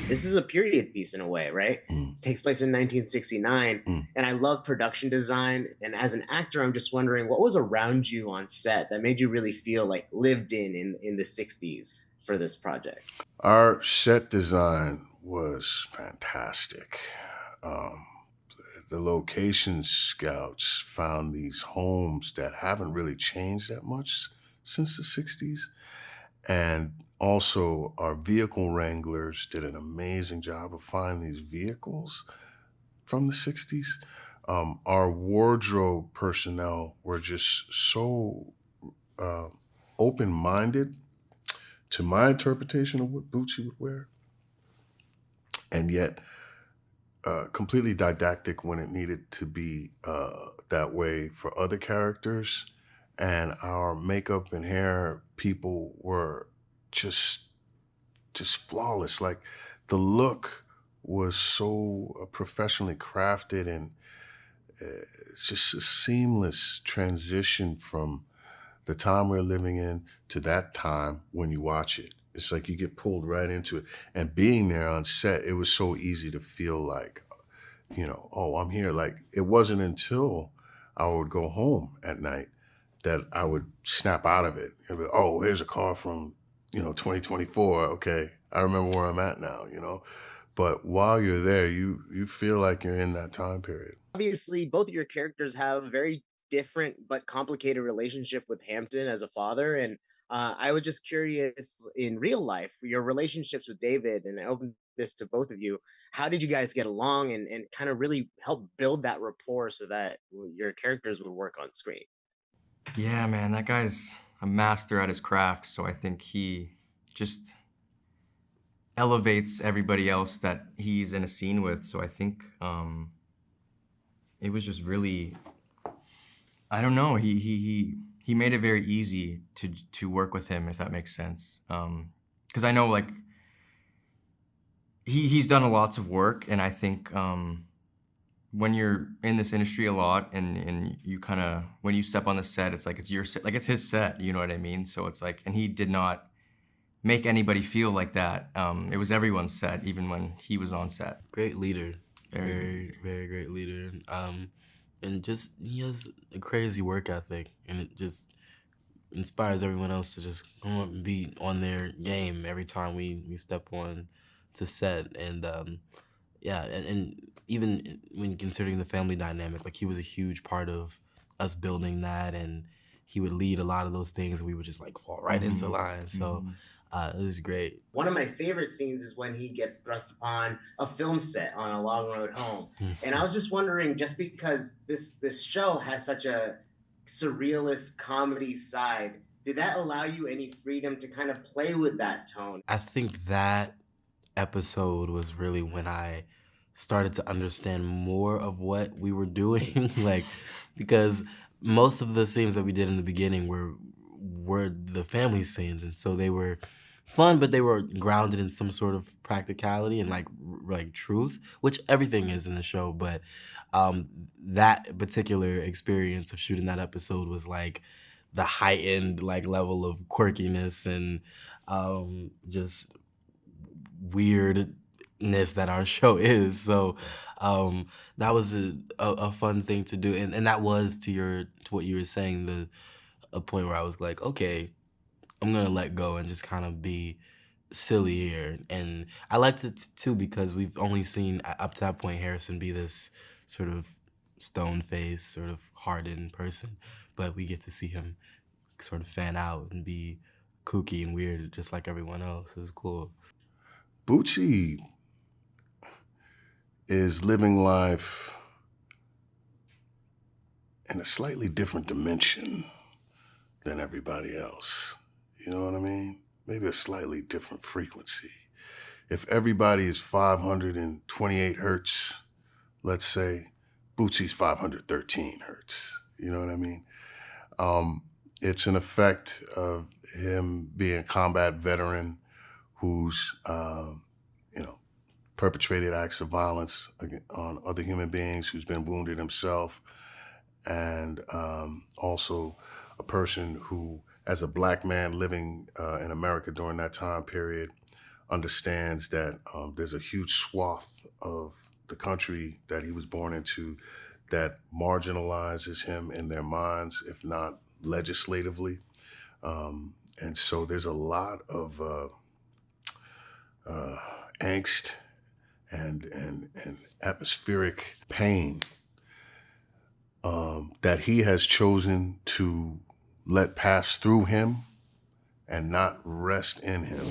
this is a period piece in a way, right? Mm. It takes place in 1969, Mm. and I love production design. And as an actor, I'm just wondering what was around you on set that made you really feel like lived in the 60s for this project. Our set design was fantastic. Um, the location scouts found these homes that haven't really changed that much since the 60s. And also, our vehicle wranglers did an amazing job of finding these vehicles from the 60s. Our wardrobe personnel were just so uh, open minded to my interpretation of what Bootsy would wear, and yet completely didactic when it needed to be that way for other characters. And our makeup and hair people were just just flawless. Like the look was so professionally crafted, and it's just a seamless transition from the time we're living in to that time when you watch it. It's like you get pulled right into it. And being there on set, it was so easy to feel like, oh, I'm here. Like it wasn't until I would go home at night that I would snap out of it. And be, oh, here's a car from, 2024. Okay, I remember where I'm at now. But while you're there, you feel like you're in that time period. Obviously, both of your characters have a very different but complicated relationship with Hampton as a father. And I was just curious in real life, your relationships with David, and I open this to both of you. How did you guys get along and kind of really help build that rapport so that your characters would work on screen? Yeah, man, that guy's a master at his craft, so I think he just elevates everybody else that he's in a scene with. So I think it was just really, I don't know, he made it very easy to work with him, if that makes sense. Because I know like he's done lots of work, and I think when you're in this industry a lot and you kind of, when you step on the set, it's like it's your set, like it's his set, you know what I mean? So it's like, and he did not make anybody feel like that. It was everyone's set, even when he was on set. Great leader. Very Very, very great leader. And just, he has a crazy work ethic, and it just inspires everyone else to just come up and be on their game every time we step on to set. And yeah, and even when considering the family dynamic, like he was a huge part of us building that, and he would lead a lot of those things, and we would just like fall right into line. So it was great. One of my favorite scenes is when he gets thrust upon a film set on A Long Road Home. And I was just wondering, just because this show has such a surrealist comedy side, did that allow you any freedom to kind of play with that tone? I think that episode was really when I started to understand more of what we were doing. Like, because most of the scenes that we did in the beginning were the family scenes, and so they were fun, but they were grounded in some sort of practicality and like truth, which everything is in the show. But that particular experience of shooting that episode was like the heightened like level of quirkiness and just weirdness that our show is. So that was a fun thing to do, and that was to what you were saying, a point where I was like, okay, I'm gonna let go and just kind of be silly here. And I liked it too because we've only seen up to that point Harrison be this sort of stone-faced, sort of hardened person, but we get to see him sort of fan out and be kooky and weird just like everyone else. It's cool. Bootsy is living life in a slightly different dimension than everybody else. You know what I mean? Maybe a slightly different frequency. If everybody is 528 hertz, let's say, Bootsy's 513 hertz. You know what I mean? It's an effect of him being a combat veteran who's, perpetrated acts of violence on other human beings, who's been wounded himself, and also a person who, as a black man living in America during that time period, understands that there's a huge swath of the country that he was born into that marginalizes him in their minds, if not legislatively. And so there's a lot of angst and atmospheric pain that he has chosen to let pass through him and not rest in him.